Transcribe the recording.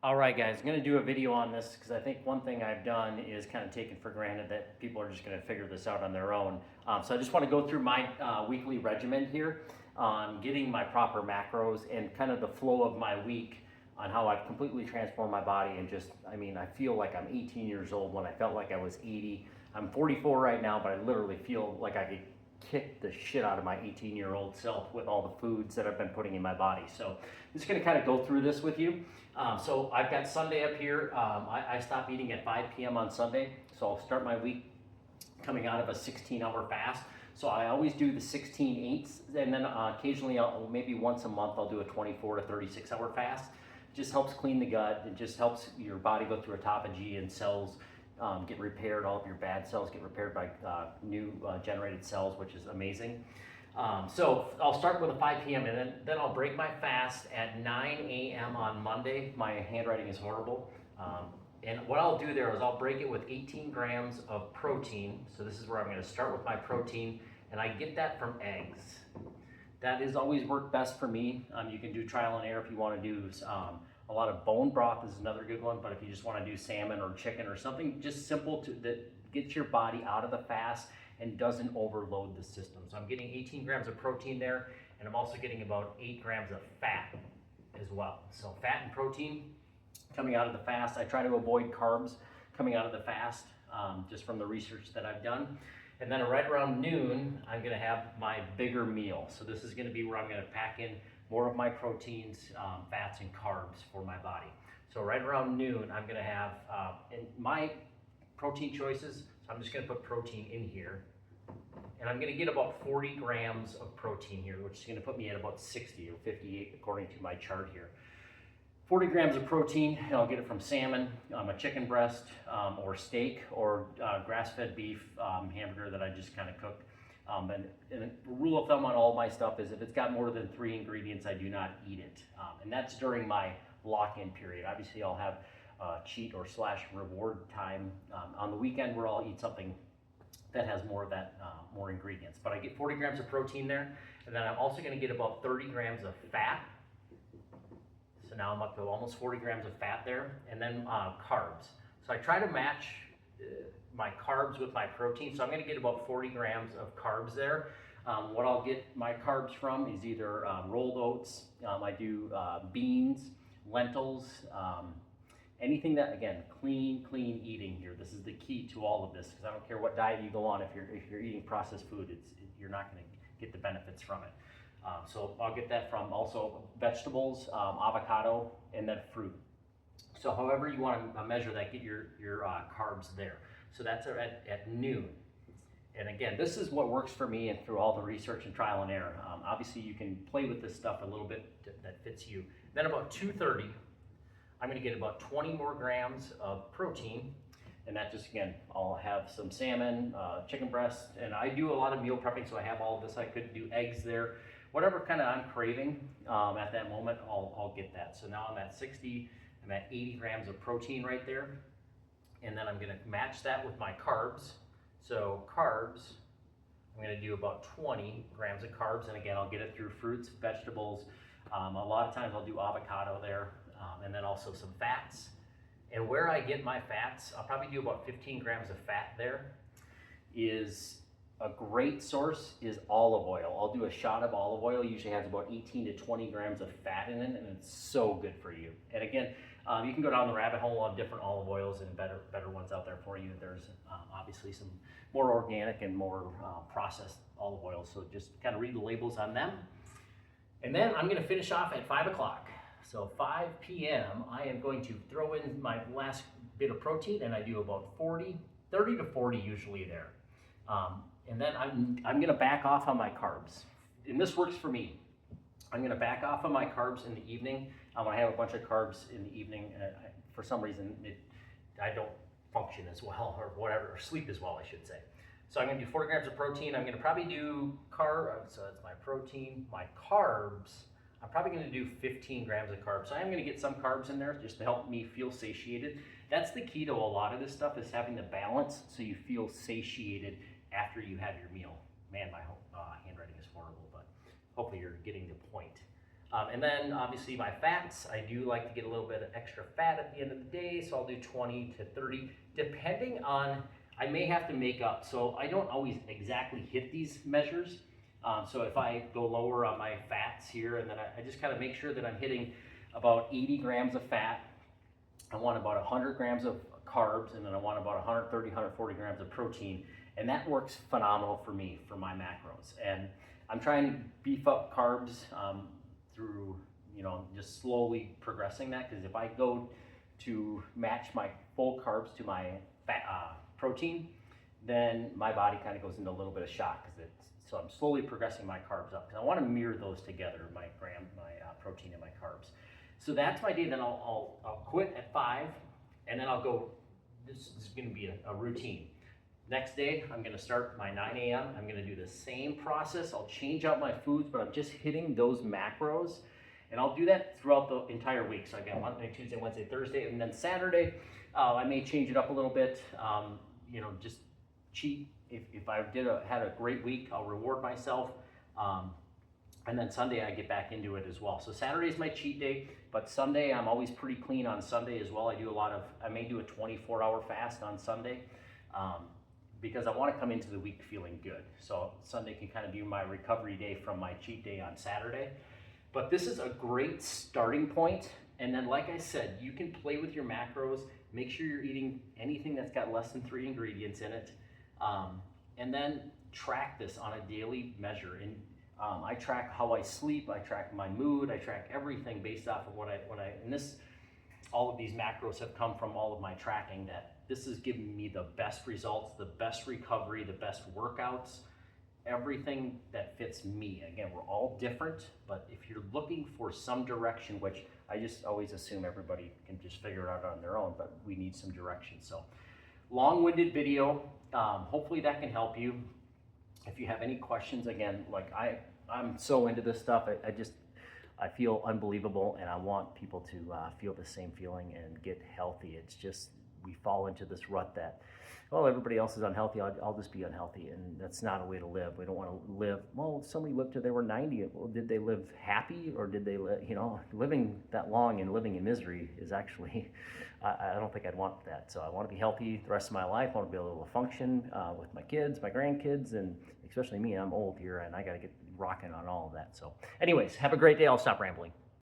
All right, guys, I'm going to do a video on this because I think one thing I've done is kind of taken for granted that people are just going to figure this out on their own. So I just want to go through my weekly regimen here on getting my proper macros and kind of the flow of my week on how I've completely transformed my body. And just, I mean, I feel like I'm 18 years old when I felt like I was 80. I'm 44 right now, but I literally feel like I could kick the shit out of my 18-year-old self with all the foods that I've been putting in my body. So I'm just going to kind of go through this with you. So I've got Sunday up here. I stop eating at 5 p.m. on Sunday, so I'll start my week coming out of a 16-hour fast. So I always do the 16/8, and then occasionally, maybe once a month, I'll do a 24 to 36-hour fast. It just helps clean the gut. It just helps your body go through autophagy and cells get repaired. All of your bad cells get repaired by new generated cells, which is amazing. So I'll start with a 5 p.m. and then I'll break my fast at 9 a.m. on Monday. My handwriting is horrible. And what I'll do there is I'll break it with 18 grams of protein. So this is where I'm going to start with my protein, and I get that from eggs. That has always worked best for me. You can do trial and error if you want to do a lot of bone broth is another good one, but if you just want to do salmon or chicken or something just simple that gets your body out of the fast and doesn't overload the system. So I'm getting 18 grams of protein there, and I'm also getting about 8 grams of fat as well. So fat and protein coming out of the fast. I try to avoid carbs coming out of the fast, just from the research that I've done. And then right around noon, I'm gonna have my bigger meal. So this is gonna be where I'm gonna pack in more of my proteins, fats, and carbs for my body. So right around noon, I'm gonna have, in my protein choices, so I'm just gonna put protein in here. And I'm gonna get about 40 grams of protein here, which is gonna put me at about 60 or 58 according to my chart here. 40 grams of protein, and I'll get it from salmon, a chicken breast, or steak, or grass-fed beef hamburger that I just kind of cooked. And the rule of thumb on all my stuff is if it's got more than 3 ingredients, I do not eat it. And that's during my lock-in period. Obviously, I'll have cheat or / reward time on the weekend where I'll eat something that has more of that, more ingredients. But I get 40 grams of protein there, and then I'm also gonna get about 30 grams of fat. So now I'm up to almost 40 grams of fat there, and then carbs. So I try to match my carbs with my protein, so I'm gonna get about 40 grams of carbs there. What I'll get my carbs from is either rolled oats, I do beans, lentils, anything that, again, clean eating here. This is the key to all of this, because I don't care what diet you go on, if you're eating processed food, you're not gonna get the benefits from it. So I'll get that from also vegetables, avocado, and then fruit. So however you want to measure that, get your carbs there. So that's at noon. And again, this is what works for me and through all the research and trial and error. Obviously, you can play with this stuff a little bit that fits you. Then about 2:30, I'm going to get about 20 more grams of protein. And that just, again, I'll have some salmon, chicken breast, and I do a lot of meal prepping, so I have all of this. I could do eggs there. Whatever kind of I'm craving at that moment, I'll get that. So now I'm at 60, I'm at 80 grams of protein right there. And then I'm gonna match that with my carbs. So carbs, I'm gonna do about 20 grams of carbs. And again, I'll get it through fruits, vegetables. A lot of times I'll do avocado there, and then also some fats. And where I get my fats, I'll probably do about 15 grams of fat there. Is a great source is olive oil. I'll do a shot of olive oil. Usually has about 18 to 20 grams of fat in it, and it's so good for you. And again, you can go down the rabbit hole of different olive oils and better ones out there for you. There's obviously some more organic and more processed olive oils, so just kind of read the labels on them. And then I'm gonna finish off at 5 o'clock. So 5 p.m., I am going to throw in my last bit of protein, and I do about 30 to 40 usually there. And then I'm gonna back off on my carbs. And this works for me. I'm gonna back off on my carbs in the evening. When I have a bunch of carbs in the evening, for some reason, I don't function as well or whatever, or sleep as well, I should say. So I'm gonna do 40 grams of protein. I'm gonna probably do so that's my protein. My carbs, I'm probably gonna do 15 grams of carbs. So I'm gonna get some carbs in there just to help me feel satiated. That's the key to a lot of this stuff, is having the balance so you feel satiated after you have your meal. Man, my handwriting is horrible, but hopefully you're getting the point. And then obviously my fats, I do like to get a little bit of extra fat at the end of the day, so I'll do 20 to 30, depending on, I may have to make up. So I don't always exactly hit these measures. So if I go lower on my fats here, and then I just kind of make sure that I'm hitting about 80 grams of fat. I want about 100 grams of carbs, and then I want about 130, 140 grams of protein. And that works phenomenal for me, for my macros. And I'm trying to beef up carbs through, just slowly progressing that. Because if I go to match my full carbs to my fat, protein, then my body kind of goes into a little bit of shock. So I'm slowly progressing my carbs up because I want to mirror those together, my protein and my carbs. So that's my day. Then I'll quit at 5, and then I'll go. This is going to be a routine. Next day, I'm going to start my 9 a.m. I'm going to do the same process. I'll change out my foods, but I'm just hitting those macros. And I'll do that throughout the entire week. So again, Monday, Tuesday, Wednesday, Thursday, and then Saturday, I may change it up a little bit. Just cheat. If I had a great week, I'll reward myself. And then Sunday, I get back into it as well. So Saturday is my cheat day, but Sunday, I'm always pretty clean on Sunday as well. I may do a 24-hour fast on Sunday. Because I want to come into the week feeling good. So Sunday can kind of be my recovery day from my cheat day on Saturday. But this is a great starting point. And then, like I said, you can play with your macros. Make sure you're eating anything that's got less than 3 ingredients in it. And then track this on a daily measure. And I track how I sleep. I track my mood. I track everything based off of all of these macros have come from all of my tracking. That this is giving me the best results, the best recovery, the best workouts, everything that fits me. Again, we're all different, but if you're looking for some direction, which I just always assume everybody can just figure it out on their own, but we need some direction. So long-winded video. Hopefully that can help you. If you have any questions, again, like I'm so into this stuff. I feel unbelievable, and I want people to feel the same feeling and get healthy. It's just, we fall into this rut that, everybody else is unhealthy, I'll just be unhealthy, and that's not a way to live. We don't want to live, somebody lived till they were 90. Well, did they live happy, or did they live, living that long and living in misery is actually, I don't think I'd want that. So I want to be healthy the rest of my life. I want to be able to function with my kids, my grandkids, and especially me. I'm old here, and I got to get rocking on all of that. So anyways, have a great day. I'll stop rambling.